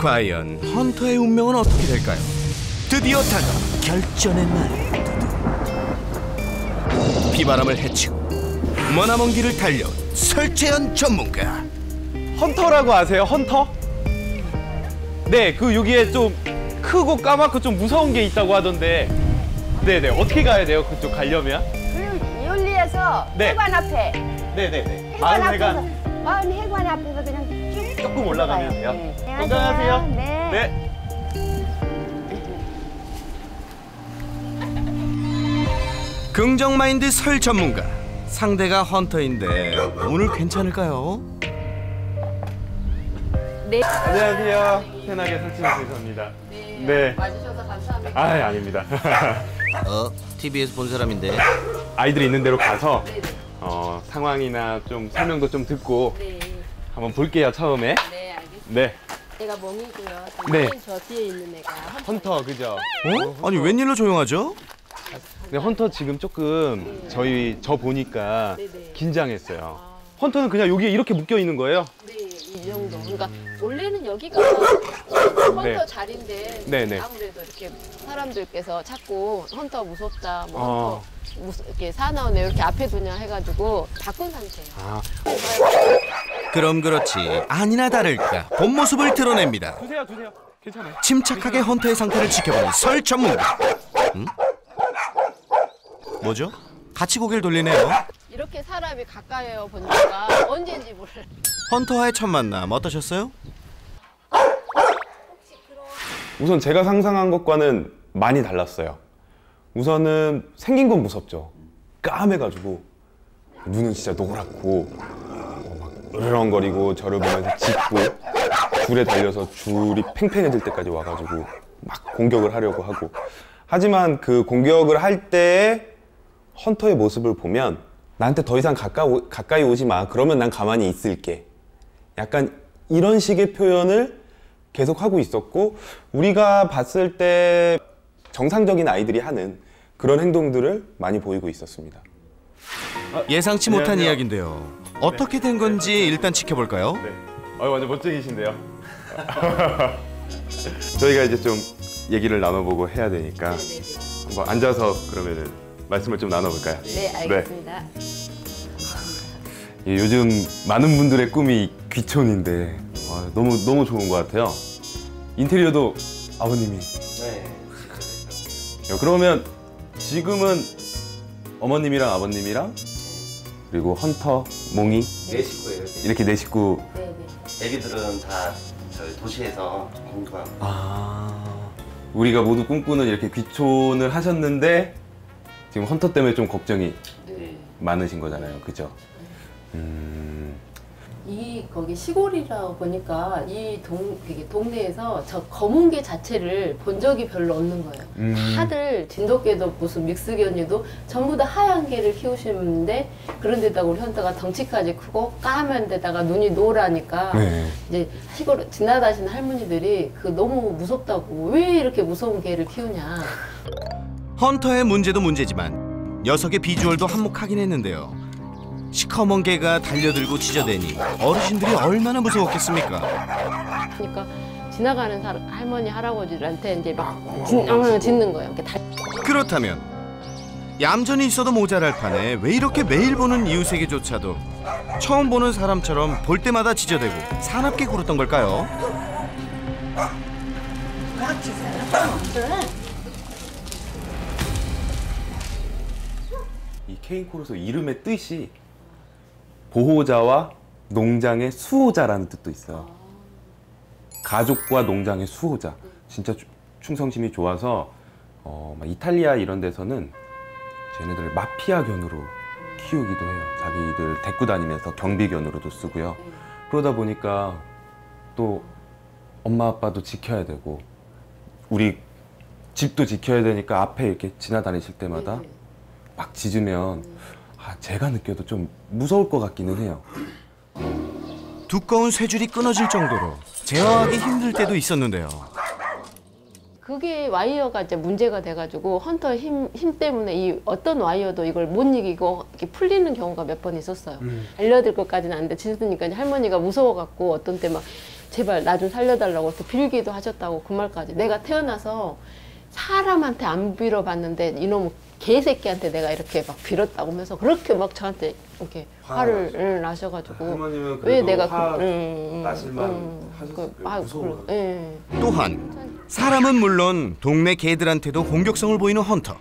과연 헌터의 운명은 어떻게 될까요? 드디어 다가온 결전의 날. 비바람을 헤치고 머나먼 길을 달려온 설채연 전문가. 헌터라고 아세요? 헌터? 네, 그 여기에 좀 크고 까맣고 좀 무서운 게 있다고 하던데. 네네, 어떻게 가야 돼요? 그쪽 가려면? 그 이올리에서 네. 해관 앞에. 네네네. 해관 마흔회관 앞에서, 마흔회관 앞에서 그냥 쭉 조금 올라가면 돼요. 네. 건강하세요. 네. 네. 긍정 마인드 설 전문가. 상대가 헌터인데 오늘 괜찮을까요? 네. 안녕하세요. 편하게 설치해주셨습니다. 네. 와주셔서 감사합니다. 아, 아닙니다. TV에서 본 사람인데. 아이들이 있는 데로 가서 상황이나 좀 설명도 좀 듣고 네. 한번 볼게요, 처음에. 네, 알겠습니다. 네. 애가 멍이고요. 네. 저 뒤에 있는 애가 헌터, 그죠? 아니 웬일로 조용하죠? 네, 헌터 지금 조금 저 보니까 네네. 긴장했어요. 헌터는 그냥 여기에 이렇게 묶여 있는 거예요? 네, 이 정도. 그러니까 원래는 여기가 헌터 네. 자리인데 네네. 아무래도 이렇게 사람들께서 자꾸 헌터 무섭다, 뭐 어. 헌터 이렇게 사나운 애 이렇게 앞에 두냐 해가지고 바꾼 상태예요. 아, 그럼 그렇지 아니나 다를까 본 모습을 드러냅니다. 두세요. 괜찮아요. 침착하게 헌터의 상태를 지켜보는 설 전문가. 뭐죠? 같이 고개를 돌리네요. 이렇게 사람이 가까이에 보니까 언제인지 몰라요. 헌터와의 첫 만남 어떠셨어요? 우선 제가 상상한 것과는 많이 달랐어요. 우선은 생긴 건 무섭죠. 까매가지고 눈은 진짜 노랗고 막 으르렁거리고 저를 보면서 짖고 줄에 달려서 줄이 팽팽해질 때까지 와가지고 막 공격을 하려고 하고. 하지만 그 공격을 할 때의 헌터의 모습을 보면 나한테 더 이상 가까이 오지 마. 그러면 난 가만히 있을게. 약간 이런 식의 표현을 계속 하고 있었고, 우리가 봤을 때 정상적인 아이들이 하는 그런 행동들을 많이 보이고 있었습니다. 예상치 못한 안녕하세요. 이야기인데요. 어떻게 된 건지 일단 지켜볼까요? 네. 완전 멋쟁이신데요. 저희가 이제 좀 얘기를 나눠보고 해야 되니까 한번 앉아서 그러면은 말씀을 좀 나눠볼까요? 네, 알겠습니다. 요즘 많은 분들의 꿈이 귀촌인데 너무 좋은 것 같아요. 인테리어도 아버님이. 네. 그러면 지금은 어머님이랑 아버님이랑 그리고 헌터, 몽이 네 식구예요. 이렇게 네 식구. 네. 애기들은 다 저희 도시에서 공부하고. 우리가 모두 꿈꾸는 이렇게 귀촌을 하셨는데 지금 헌터 때문에 좀 걱정이 네. 많으신 거잖아요, 그죠? 거기 시골이라 보니까 되게 동네에서 저 검은 개 자체를 본 적이 별로 없는 거예요. 다들 진돗개도 무슨 믹스견이도 전부 다 하얀 개를 키우시는데 그런데다가 우리 현타가 덩치까지 크고 까만 데다가 눈이 노라니까 이제 시골 지나다니는 할머니들이 너무 무섭다고 왜 이렇게 무서운 개를 키우냐. 헌터의 문제도 문제지만 녀석의 비주얼도 한몫하긴 했는데요. 시커먼 개가 달려들고 짖어대니 어르신들이 얼마나 무서웠겠습니까? 그러니까 지나가는 할머니 할아버지들한테 이제 막 짖는 거예요. 그렇다면 얌전히 있어도 모자랄 판에 왜 이렇게 매일 보는 이웃에게조차도 처음 보는 사람처럼 볼 때마다 짖어대고 사납게 굴었던 걸까요? 이 케인코르소 이름의 뜻이 보호자와 농장의 수호자라는 뜻도 있어요. 가족과 농장의 수호자. 진짜 충성심이 좋아서 이탈리아 이런 데서는 쟤네들을 마피아견으로 키우기도 해요. 자기들 데리고 다니면서 경비견으로도 쓰고요. 그러다 보니까 또 엄마 아빠도 지켜야 되고 우리 집도 지켜야 되니까 앞에 이렇게 지나다니실 때마다 막 짖으면 제가 느껴도 좀 무서울 것 같기는 해요. 두꺼운 쇠줄이 끊어질 정도로 제어하기 힘들 때도 있었는데요. 그게 와이어가 이제 문제가 돼가지고 헌터 힘 때문에 이 어떤 와이어도 이걸 못 이기고 이렇게 풀리는 경우가 몇 번 있었어요. 알려드릴 것까지는 안 돼. 짖으니까 이제 할머니가 무서워갖고 어떤 때 막 제발 나 좀 살려달라고 또 빌기도 하셨다고 그 말까지. 내가 태어나서 사람한테 안 빌어봤는데 이놈 개새끼한테 내가 이렇게 막 빌었다고 하면서 그렇게 막 저한테 이렇게 화를 나셔가지고 할머님은 왜 그래도 내가 화 나실만 하셨을 거예요. 무서워요. 예. 또한 사람은 물론 동네 개들한테도 공격성을 보이는 헌터.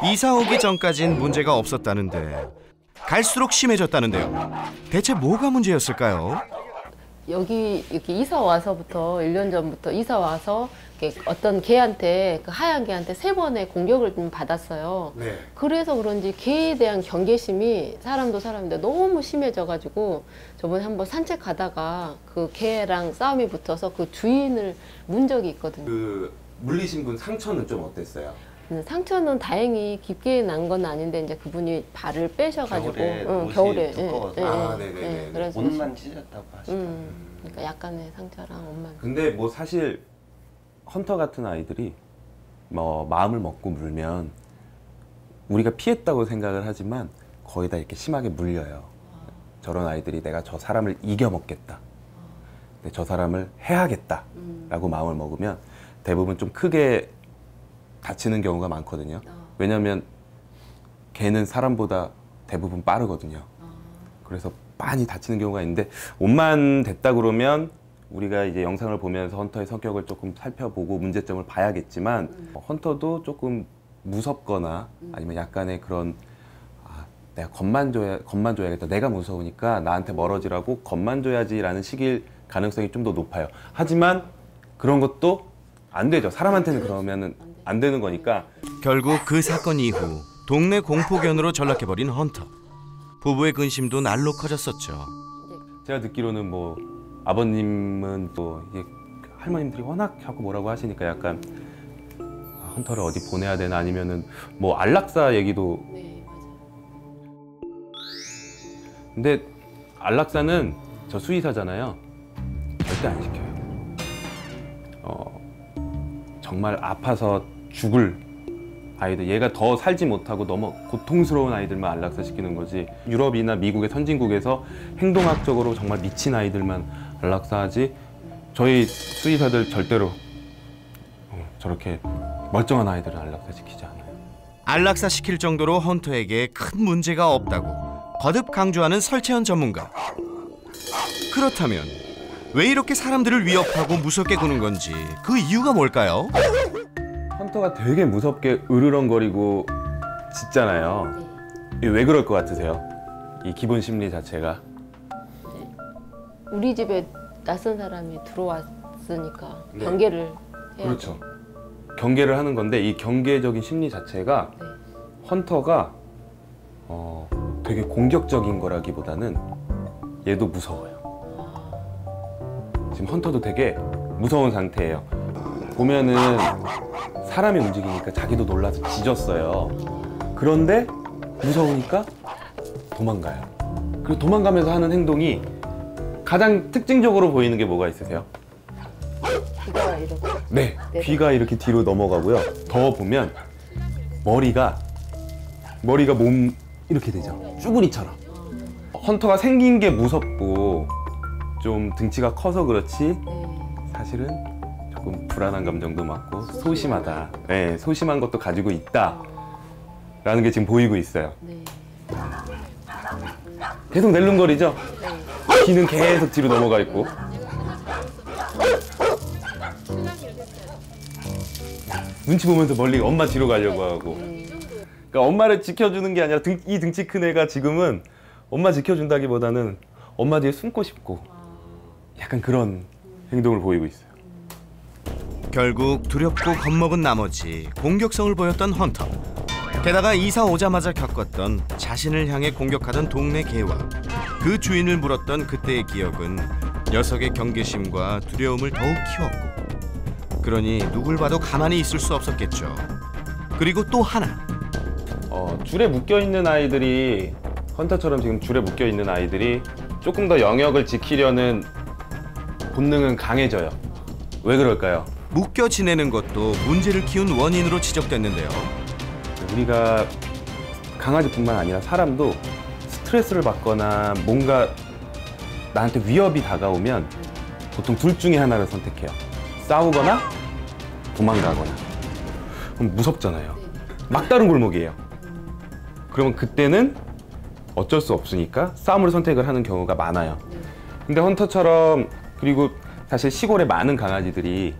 이사 오기 전까진 문제가 없었다는데 갈수록 심해졌다는데요. 대체 뭐가 문제였을까요? 여기 이렇게 이사 와서부터 1년 전부터 이사 와서 이렇게 어떤 개한테 그 하얀 개한테 3번의 공격을 좀 받았어요. 네. 그래서 그런지 개에 대한 경계심이 사람도 사람인데 너무 심해져가지고 저번에 한번 산책하다가 그 개랑 싸움이 붙어서 그 주인을 문 적이 있거든요. 그 물리신 분 상처는 좀 어땠어요? 상처는 다행히 깊게 난 건 아닌데 이제 그분이 발을 빼셔가지고 겨울에 옷이 두꺼워서. 아, 네네네. 그래서 옷만 찢었다고 하시더라고요. 그러니까 약간의 상처랑 옷만. 근데 뭐 사실 헌터 같은 아이들이 뭐 마음을 먹고 물면 우리가 피했다고 생각을 하지만 거의 다 이렇게 심하게 물려요. 저런 아이들이 내가 저 사람을 이겨먹겠다. 저 사람을 해야겠다라고 마음을 먹으면 대부분 좀 크게 다치는 경우가 많거든요. 왜냐하면 개는 사람보다 대부분 빠르거든요. 그래서 많이 다치는 경우가 있는데 옷만 됐다 그러면 우리가 이제 영상을 보면서 헌터의 성격을 조금 살펴보고 문제점을 봐야겠지만 헌터도 조금 무섭거나 아니면 약간의 그런 내가 겁만 줘야겠다. 내가 무서우니까 나한테 멀어지라고 겁만 줘야지라는 식일 가능성이 좀 더 높아요. 하지만 그런 것도 안 되죠. 사람한테는 그러면은 안 되는 거니까. 결국 그 사건 이후 동네 공포견으로 전락해버린 헌터. 부부의 근심도 날로 커졌었죠. 제가 듣기로는 뭐 아버님은 또 이게 할머님들이 워낙 자꾸 뭐라고 하시니까 약간 헌터를 어디 보내야 되나 아니면은 뭐 안락사 얘기도. 네, 맞아요. 근데 안락사는 저 수의사잖아요. 절대 안 시켜요. 정말 아파서 죽을 아이들, 얘가 더 살지 못하고 너무 고통스러운 아이들만 안락사 시키는 거지, 유럽이나 미국의 선진국에서 행동학적으로 정말 미친 아이들만 안락사하지, 저희 수의사들 절대로 저렇게 멀쩡한 아이들은 안락사 시키지 않아요. 안락사 시킬 정도로 헌터에게 큰 문제가 없다고 거듭 강조하는 설채연 전문가. 그렇다면 왜 이렇게 사람들을 위협하고 무섭게 구는 건지 그 이유가 뭘까요? 헌터가 되게 무섭게 으르렁거리고 짖잖아요. 이게 왜 그럴 것 같으세요? 이 기본 심리 자체가. 우리 집에 낯선 사람이 들어왔으니까 네. 경계를 해야 그렇죠. 경계를 하는 건데 이 경계적인 심리 자체가 네. 헌터가 되게 공격적인 거라기보다는 얘도 무서워요. 지금 헌터도 되게 무서운 상태예요. 보면은 사람이 움직이니까 자기도 놀라서 짖었어요. 그런데 무서우니까 도망가요. 그리고 도망가면서 하는 행동이 가장 특징적으로 보이는 게 뭐가 있으세요? 귀가 이렇게. 네, 네. 귀가 이렇게 뒤로 넘어가고요. 더 보면 머리가 몸 이렇게 되죠. 쭈구리처럼. 헌터가 생긴 게 무섭고 좀 등치가 커서 그렇지 네. 사실은 조금 불안한 감정도 많고 소심하다. 네, 소심한 것도 가지고 있다. 라는 게 지금 보이고 있어요. 네. 계속 낼름거리죠? 네. 귀는 계속 뒤로 넘어가 있고. 눈치 보면서 멀리 엄마 뒤로 가려고 하고. 그러니까 엄마를 지켜주는 게 아니라 이 등치 큰 애가 지금은 엄마 지켜준다기보다는 엄마 뒤에 숨고 싶고 약간 그런 행동을 보이고 있어요. 결국 두렵고 겁먹은 나머지 공격성을 보였던 헌터. 게다가 이사 오자마자 겪었던 자신을 향해 공격하던 동네 개와 그 주인을 물었던 그때의 기억은 녀석의 경계심과 두려움을 더욱 키웠고, 그러니 누굴 봐도 가만히 있을 수 없었겠죠. 그리고 또 하나. 줄에 묶여있는 아이들이, 헌터처럼 지금 줄에 묶여있는 아이들이 조금 더 영역을 지키려는 본능은 강해져요. 왜 그럴까요? 묶여 지내는 것도 문제를 키운 원인으로 지적됐는데요. 우리가 강아지뿐만 아니라 사람도 스트레스를 받거나 뭔가 나한테 위협이 다가오면 보통 둘 중에 하나를 선택해요. 싸우거나 도망가거나. 그럼 무섭잖아요. 막다른 골목이에요. 그러면 그때는 어쩔 수 없으니까 싸움을 선택을 하는 경우가 많아요. 근데 헌터처럼, 그리고 사실 시골에 많은 강아지들이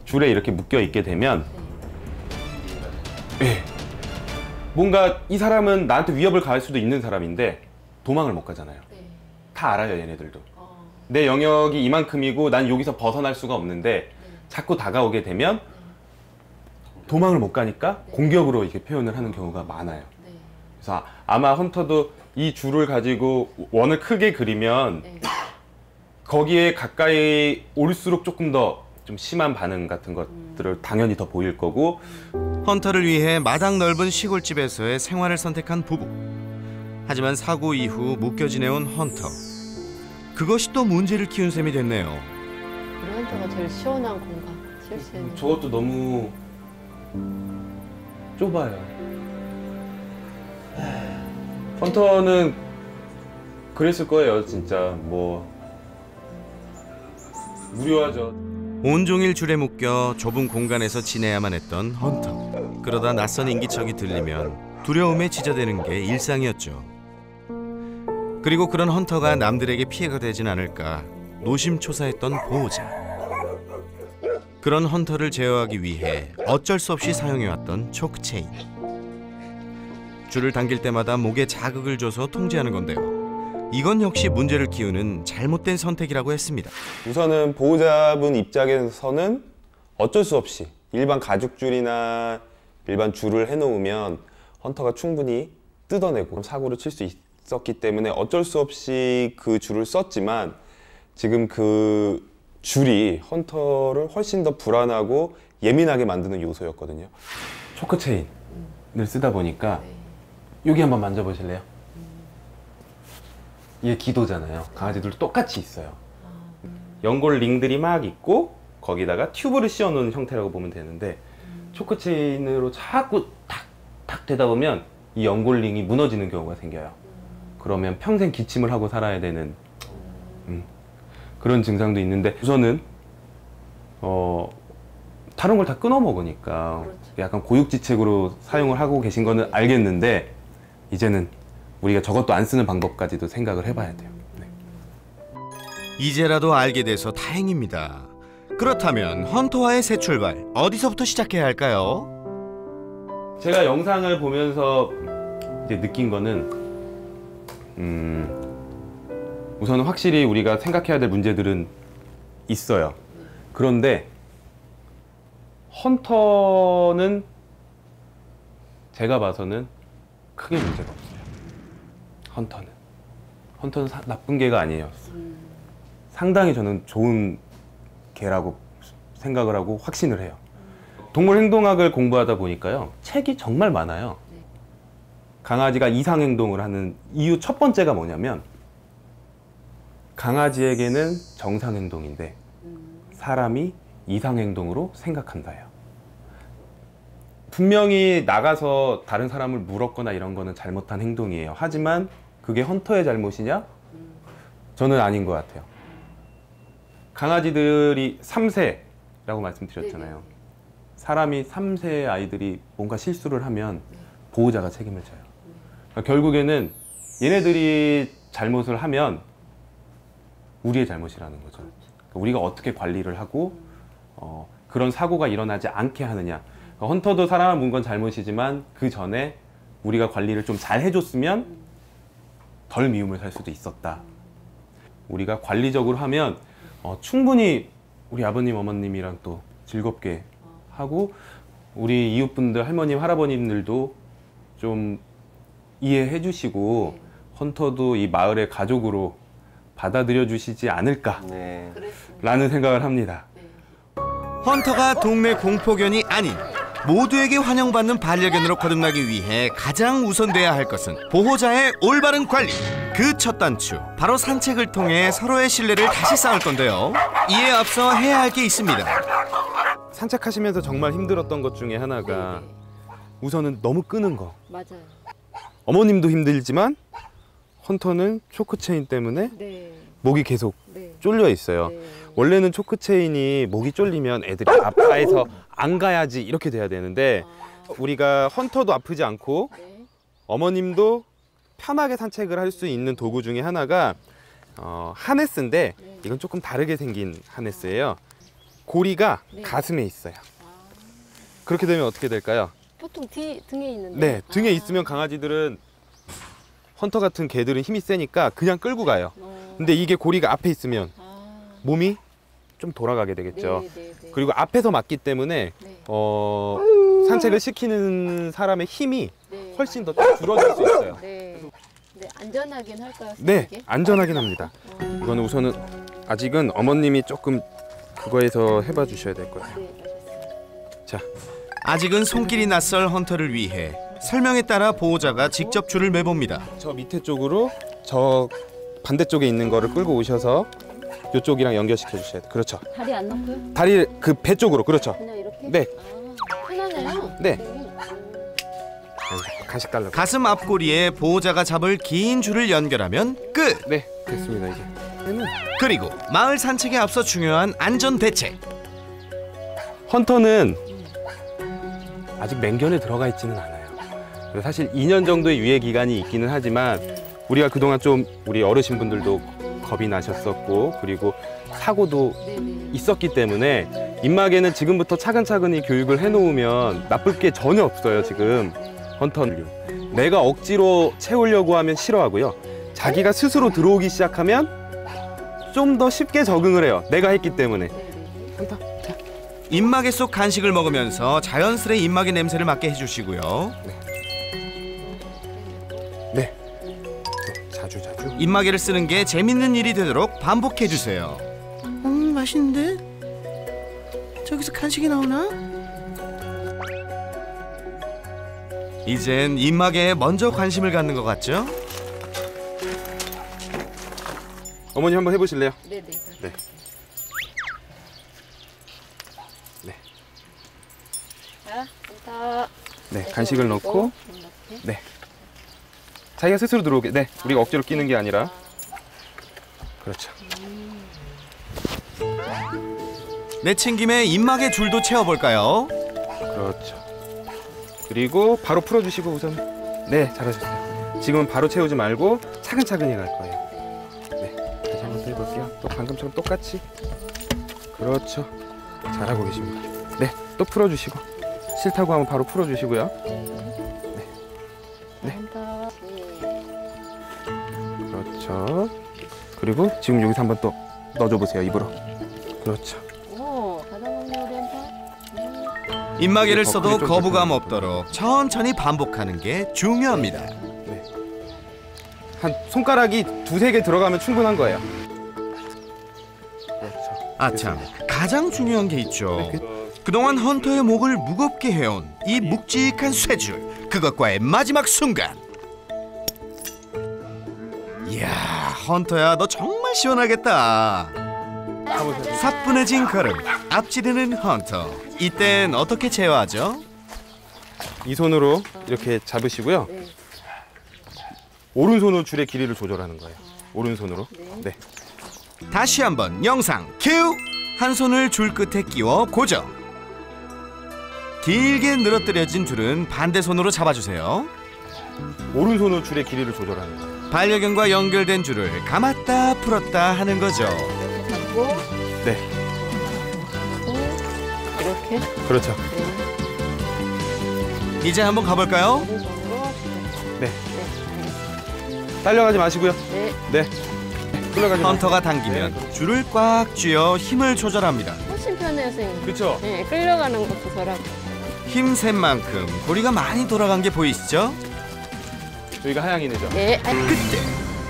줄에 이렇게 묶여 있게 되면 뭔가 이 사람은 나한테 위협을 가할 수도 있는 사람인데 도망을 못 가잖아요. 다 알아요, 얘네들도. 내 영역이 이만큼이고 난 여기서 벗어날 수가 없는데 자꾸 다가오게 되면 도망을 못 가니까 공격으로 이렇게 표현을 하는 경우가 많아요. 그래서 아마 헌터도 이 줄을 가지고 원을 크게 그리면 거기에 가까이 올수록 조금 더 좀 심한 반응 같은 것들을 당연히 더 보일 거고. 헌터를 위해 마당 넓은 시골집에서의 생활을 선택한 부부. 하지만 사고 이후 묶여 지내온 헌터. 그것이 또 문제를 키운 셈이 됐네요. 우리 헌터가 제일 시원한 공간, 쉴 수 있는. 저것도 너무 좁아요. 헌터는 그랬을 거예요, 진짜. 뭐 무료하죠. 온종일 줄에 묶여 좁은 공간에서 지내야만 했던 헌터. 그러다 낯선 인기척이 들리면 두려움에 지저대는 게 일상이었죠. 그리고 그런 헌터가 남들에게 피해가 되진 않을까 노심초사했던 보호자. 그런 헌터를 제어하기 위해 어쩔 수 없이 사용해왔던 초크체인. 줄을 당길 때마다 목에 자극을 줘서 통제하는 건데요. 이건 역시 문제를 키우는 잘못된 선택이라고 했습니다. 우선은 보호자분 입장에서는 어쩔 수 없이 일반 가죽줄이나 일반 줄을 해놓으면 헌터가 충분히 뜯어내고 사고를 칠 수 있었기 때문에 어쩔 수 없이 그 줄을 썼지만, 지금 그 줄이 헌터를 훨씬 더 불안하고 예민하게 만드는 요소였거든요. 초크체인을 쓰다 보니까 여기 한번 만져보실래요? 이게 기도잖아요. 강아지들도 똑같이 있어요. 연골 링들이 막 있고 거기다가 튜브를 씌워놓은 형태라고 보면 되는데, 초크체인으로 자꾸 탁탁 되다 보면 이 연골 링이 무너지는 경우가 생겨요. 그러면 평생 기침을 하고 살아야 되는 그런 증상도 있는데, 우선은 다른 걸 다 끊어 먹으니까 약간 고육지책으로 사용을 하고 계신 거는 알겠는데, 이제는 우리가 저것도 안 쓰는 방법까지도 생각을 해봐야 돼요. 네. 이제라도 알게 돼서 다행입니다. 그렇다면 헌터와의 새 출발 어디서부터 시작해야 할까요? 제가 영상을 보면서 이제 느낀 거는 우선은 확실히 우리가 생각해야 될 문제들은 있어요. 그런데 헌터는 제가 봐서는 크게 문제가 없어요. 헌터는 나쁜 개가 아니에요. 상당히 저는 좋은 개라고 생각을 하고 확신을 해요. 동물 행동학을 공부하다 보니까요, 책이 정말 많아요. 강아지가 이상 행동을 하는 이유 첫 번째가 뭐냐면, 강아지에게는 정상 행동인데 사람이 이상 행동으로 생각한다예요. 분명히 나가서 다른 사람을 물었거나 이런 거는 잘못한 행동이에요. 하지만 그게 헌터의 잘못이냐? 저는 아닌 것 같아요. 강아지들이 3세라고 말씀드렸잖아요. 사람이 3세 아이들이 뭔가 실수를 하면 보호자가 책임을 져요. 그러니까 결국에는 얘네들이 잘못을 하면 우리의 잘못이라는 거죠. 그러니까 우리가 어떻게 관리를 하고 그런 사고가 일어나지 않게 하느냐. 그러니까 헌터도 사람을 문 건 잘못이지만 그 전에 우리가 관리를 좀 잘 해줬으면 덜 미움을 살 수도 있었다. 우리가 관리적으로 하면 충분히 우리 아버님, 어머님이랑 또 즐겁게 하고, 우리 이웃분들, 할머님, 할아버님들도 좀 이해해 주시고 헌터도 이 마을의 가족으로 받아들여 주시지 않을까라는 생각을 합니다. 헌터가 동네 공포견이 아닌 모두에게 환영받는 반려견으로 거듭나기 위해 가장 우선돼야 할 것은 보호자의 올바른 관리. 그 첫 단추, 바로 산책을 통해 서로의 신뢰를 다시 쌓을 건데요. 이에 앞서 해야 할 게 있습니다. 산책하시면서 정말 힘들었던 것 중에 하나가 우선은 너무 끄는 거. 맞아요. 어머님도 힘들지만 헌터는 초크체인 때문에 목이 계속 쫄려 있어요. 네. 원래는 초크 체인이 목이 쫄리면 애들이 아파해서 안 가야지 이렇게 돼야 되는데 우리가 헌터도 아프지 않고 네. 어머님도 편하게 산책을 할 수 있는 도구 중에 하나가 하네스인데 이건 조금 다르게 생긴 하네스예요. 고리가 네. 가슴에 있어요. 그렇게 되면 어떻게 될까요? 보통 등에 있는데. 네, 등에 있으면 강아지들은 헌터 같은 개들은 힘이 세니까 그냥 끌고 가요. 근데 이게 고리가 앞에 있으면 몸이 좀 돌아가게 되겠죠. 네. 그리고 앞에서 맞기 때문에 네. 산책을 시키는 사람의 힘이 네. 훨씬 더 줄어들 수 있어요. 네. 네, 안전하긴 할까요? 네, 이게? 안전하긴 합니다. 이거는 우선은 아직은 어머님이 조금 그거에서 해봐 주셔야 될 거예요. 네, 알겠습니다. 자, 아직은 손길이 낯설 헌터를 위해 설명에 따라 보호자가 직접 줄을 매봅니다. 저 밑에 쪽으로 저 반대쪽에 있는 거를 끌고 오셔서 이쪽이랑 연결시켜 주셔야 돼요. 그렇죠. 다리 안 넣고요? 다리 그 배 쪽으로. 그렇죠. 그냥 이렇게? 네. 아, 편하네요. 네. 간식 달라고. 가슴 앞고리에 보호자가 잡을 긴 줄을 연결하면 끝! 네, 됐습니다 이제. 그리고 마을 산책에 앞서 중요한 안전 대책. 헌터는 아직 맹견에 들어가 있지는 않아요. 그래서 사실 2년 정도의 유예 기간이 있기는 하지만 우리가 그동안 좀 우리 어르신분들도 겁이 나셨었고 그리고 사고도 네네. 있었기 때문에 입마개는 지금부터 차근차근히 교육을 해놓으면 나쁠 게 전혀 없어요. 지금 헌터는 내가 억지로 채우려고 하면 싫어하고요. 자기가 스스로 들어오기 시작하면 좀 더 쉽게 적응을 해요. 내가 했기 때문에. 헌터, 자. 입마개 속 간식을 먹으면서 자연스레 입마개 냄새를 맡게 해주시고요. 네. 자주. 입마개를 쓰는 게 재밌는 일이 되도록 반복해주세요. 맛있는데? 저기서 간식이 나오나? 이젠 입마개에 먼저 관심을 갖는 것 같죠? 어머니 한번 해보실래요? 네네. 네. 네. 자, 감사. 네, 간식을 넣고 네. 자기가 스스로 들어오게. 네, 우리가 억지로 끼는 게 아니라. 그렇죠. 내친김에 입마개 줄도 채워볼까요? 그렇죠. 그리고 바로 풀어주시고 우선. 네, 잘하셨어요. 지금은 바로 채우지 말고 차근차근히 갈 거예요. 네, 다시 한번 더 해볼게요. 또 방금처럼 똑같이. 그렇죠. 잘하고 계십니다. 네, 또 풀어주시고. 싫다고 하면 바로 풀어주시고요. 감사. 그렇죠. 그리고 지금 여기서 한번 또 넣어줘 보세요. 입으로. 그렇죠. 오, 가다보니 오렌지. 입마개를 더 써도 크게 좀 거부감 더 없도록 천천히 반복하는 게 중요합니다. 네. 한 손가락이 두세 개 들어가면 충분한 거예요. 그렇죠. 아참, 가장 중요한 게 있죠. 네, 그동안 헌터의 목을 무겁게 해온 이 묵직한 쇠줄, 그것과의 마지막 순간. 이야, 헌터야, 너 정말 시원하겠다. 사뿐해진 걸음, 앞지르는 헌터. 이땐 어떻게 제어하죠? 이 손으로 이렇게 잡으시고요. 네. 오른손으로 줄의 길이를 조절하는 거예요. 오른손으로. 네. 다시 한번 영상 큐! 한 손을 줄 끝에 끼워 고정. 길게 늘어뜨려진 줄은 반대 손으로 잡아주세요. 오른손으로 줄의 길이를 조절하는 거예요. 반려견과 연결된 줄을 감았다 풀었다 하는 거죠. 이렇게 잡고 네. 이렇게 그렇죠. 이제 한번 가볼까요? 오른손으로. 네. 알겠습니다. 딸려가지 마시고요. 네. 네. 끌려가지 마세요. 헌터가 당기면 줄을 꽉 쥐어 힘을 조절합니다. 훨씬 편해요, 선생님. 그렇죠. 네, 끌려가는 것도 덜하고. 힘센 만큼 고리가 많이 돌아간 게 보이시죠? 저희가 하양이네죠. 네. 그때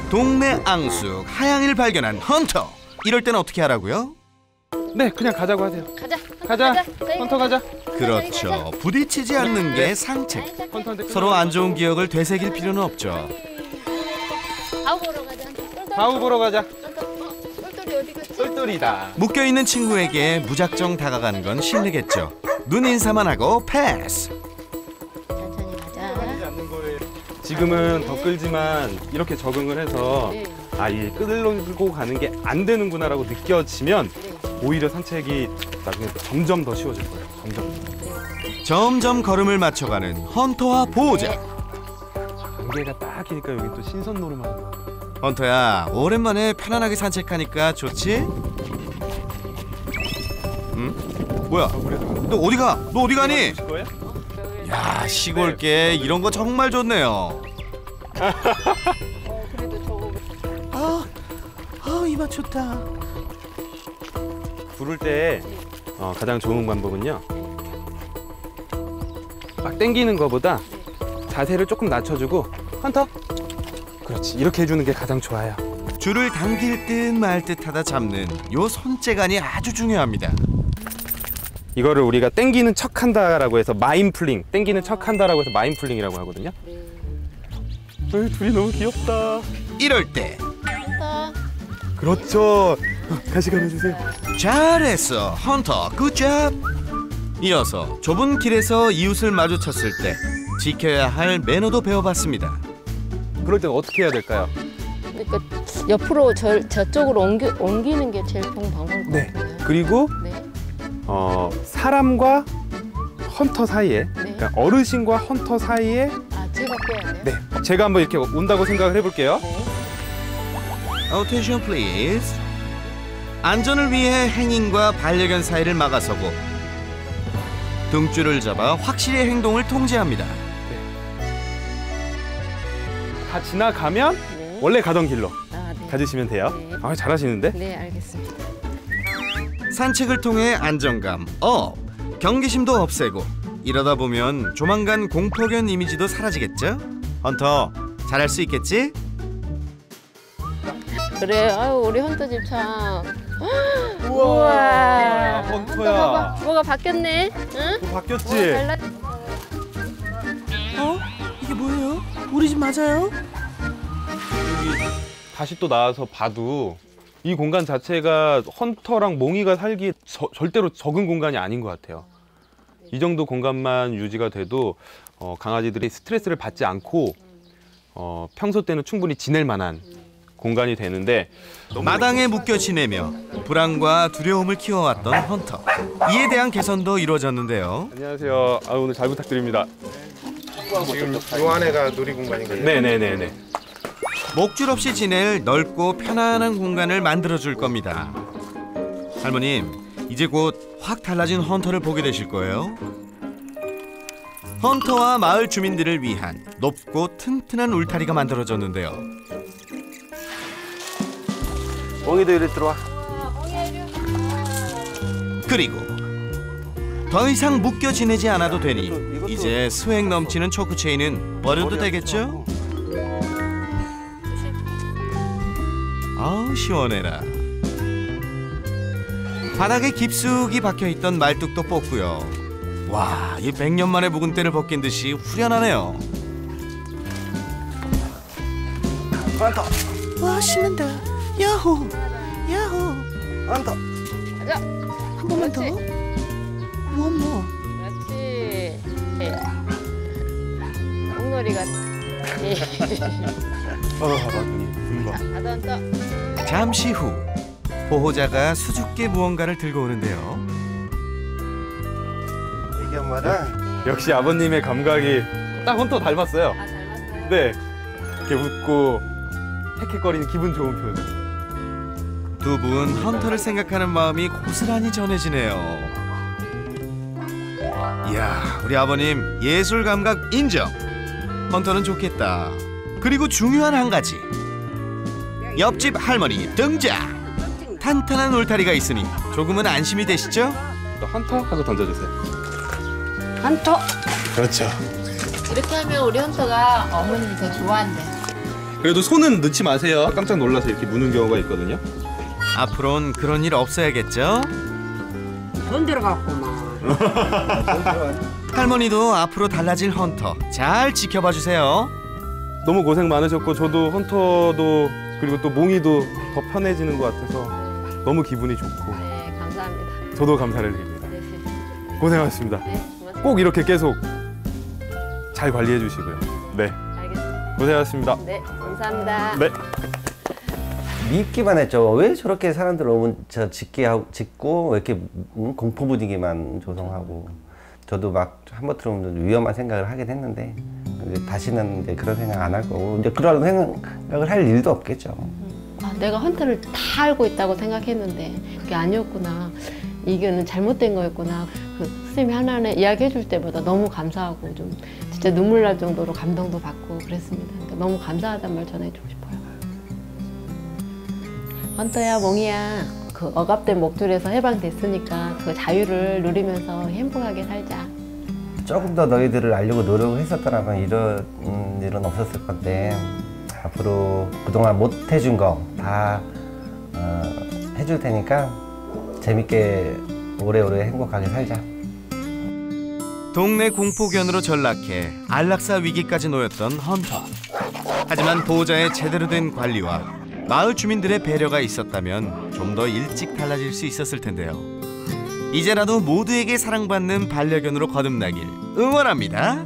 동네 앙숙 하양이를 발견한 헌터. 이럴 땐 어떻게 하라고요? 네, 그냥 가자고 하세요. 가자. 헌터 가자. 그렇죠. 부딪히지 않는 게 상책. 헌터한테 서로 안 좋은 기억을 되새길 필요는 없죠. 바우 보러 가자. 바우 보러 가자. 똘똘이 어디 갔지? 똘똘이다. 묶여있는 친구에게 무작정 다가가는 건 실례겠죠. 눈 인사만 하고 패스. 천천히 가자. 지금은 더 끌지만 이렇게 적응을 해서 네. 아, 이 끌고 가는 게 안 되는구나라고 느껴지면 오히려 산책이 나중에 점점 더 쉬워질 거예요. 점점 걸음을 맞춰가는 헌터와 보호자. 안개가 딱 끼니까 여기 또 신선 노름하는 거. 헌터야, 오랜만에 편안하게 산책하니까 좋지? 응? 뭐야? 너 어디 가? 너 어디 가니? 야, 시골께 이런 거 정말 좋네요. 그래도 저거 이맛 좋다. 부를 때 가장 좋은 방법은요. 막 당기는 거보다 자세를 조금 낮춰주고 헌터. 그렇지. 이렇게 해주는 게 가장 좋아요. 줄을 당길 듯 말 듯하다 잡는 요 손재간이 아주 중요합니다. 이거를 우리가 당기는 척한다라고 해서 마인풀링, 당기는 척한다라고 해서 마인풀링이라고 하거든요. 둘이 너무 귀엽다. 이럴 때 그렇죠. 다시 가려주세요. 잘했어, 헌터. 굿잡. 이어서 좁은 길에서 이웃을 마주쳤을 때 지켜야 할 매너도 배워봤습니다. 그럴 땐 어떻게 해야 될까요? 그러니까 옆으로 저쪽으로 옮기는 게 제일 좋은 방법인 것 네. 같아요. 그리고 네. 사람과 헌터 사이에, 그러니까 어르신과 헌터 사이에, 제가 빼야 돼요? 네, 제가 한번 이렇게 온다고 생각을 해볼게요. Attention please. 안전을 위해 행인과 반려견 사이를 막아서고 등줄을 잡아 확실히 행동을 통제합니다. 다 지나가면 네. 원래 가던 길로 네. 가주시면 돼요. 네. 아, 잘하시는데? 네, 알겠습니다. 산책을 통해 안정감 업, 경계심도 없애고 이러다 보면 조만간 공포견 이미지도 사라지겠죠? 헌터, 잘할 수 있겠지? 그래, 아유 우리 헌터 집 참. 우와, 헌터 헌터야. 봐봐, 뭐가 바뀌었네? 응? 또 바뀌었지? 달라. 이게 뭐예요? 우리 집 맞아요? 다시 또 나와서 봐도 이 공간 자체가 헌터랑 몽이가 살기에 절대로 적은 공간이 아닌 것 같아요. 이 정도 공간만 유지가 돼도 강아지들이 스트레스를 받지 않고 평소 때는 충분히 지낼 만한 공간이 되는데 마당에 묶여 지내며 불안과 두려움을 키워왔던 헌터. 이에 대한 개선도 이루어졌는데요. 안녕하세요. 오늘 잘 부탁드립니다. 지금 요 안에가 놀이공간인가요? 네네네네. 목줄 없이 지낼 넓고 편안한 공간을 만들어줄 겁니다. 할머님, 이제 곧 확 달라진 헌터를 보게 되실 거예요. 헌터와 마을 주민들을 위한 높고 튼튼한 울타리가 만들어졌는데요. 멍이도 이리 들어와. 그리고 더 이상 묶여 지내지 않아도 되니 이제 스웩 넘치는 초크 체인은 버려도 되겠죠? 아우 시원해라. 바닥에 깊숙이 박혀있던 말뚝도 뽑고요. 와, 이 100년 만에 묵은 때를 벗긴 듯이 후련하네요. 와, 신난다. 야호, 야호. 안타. 가자. 한 번만 더. One more. 그렇지. 옹놀이가. 가자, 헌터. 잠시 후 보호자가 수줍게 무언가를 들고 오는데요. 애기 엄마랑 역시 아버님의 감각이 딱 헌터 닮았어요. 아, 잘 봤어요. 네. 이렇게 웃고 헥헥거리는 기분 좋은 표정. 두 분 헌터를 생각하는 마음이 고스란히 전해지네요. 이야, 우리 아버님 예술 감각 인정. 헌터는 좋겠다. 그리고 중요한 한 가지. 옆집 할머니 등장. 탄탄한 울타리가 있으니 조금은 안심이 되시죠? 또 헌터 하고 던져주세요. 헌터. 그렇죠. 이렇게 하면 우리 헌터가 어머님이 더 좋아한대. 그래도 손은 넣지 마세요. 깜짝 놀라서 이렇게 무는 경우가 있거든요. 앞으로는 그런 일 없어야겠죠? 돈 들어갔구만. 할머니도 앞으로 달라질 헌터 잘 지켜봐 주세요. 너무 고생 많으셨고 저도 헌터도 그리고 또 몽이도 더 편해지는 것 같아서 너무 기분이 좋고 네, 감사합니다. 저도 감사를 드립니다. 네, 고생하셨습니다. 네, 고맙습니다. 꼭 이렇게 계속 잘 관리해 주시고요. 네, 알겠습니다. 고생하셨습니다. 네, 감사합니다. 네. 밉기만 했죠. 왜 저렇게 사람들 너무 짖고 왜 이렇게 공포 분위기만 조성하고. 저도 막 한번 들어오면 위험한 생각을 하긴 했는데 이제 다시는 이제 그런 생각 안 할 거고 이제 그런 생각을 할 일도 없겠죠. 아, 내가 헌터를 다 알고 있다고 생각했는데 그게 아니었구나. 이거는 잘못된 거였구나. 그 선생님이 하나하나 이야기해 줄 때마다 너무 감사하고 좀 진짜 눈물 날 정도로 감동도 받고 그랬습니다. 그러니까 너무 감사하다는 말 전해주고 싶어요. 헌터야, 몽이야. 그 억압된 목줄에서 해방됐으니까 그 자유를 누리면서 행복하게 살자. 조금 더 너희들을 알려고 노력을 했었더라면 이런 일은 없었을 건데 앞으로 그동안 못 해준 거 다 해줄 테니까 재밌게 오래오래 행복하게 살자. 동네 공포견으로 전락해 안락사 위기까지 놓였던 헌터. 하지만 보호자의 제대로 된 관리와 마을 주민들의 배려가 있었다면 좀 더 일찍 달라질 수 있었을 텐데요. 이제라도 모두에게 사랑받는 반려견으로 거듭나길 응원합니다.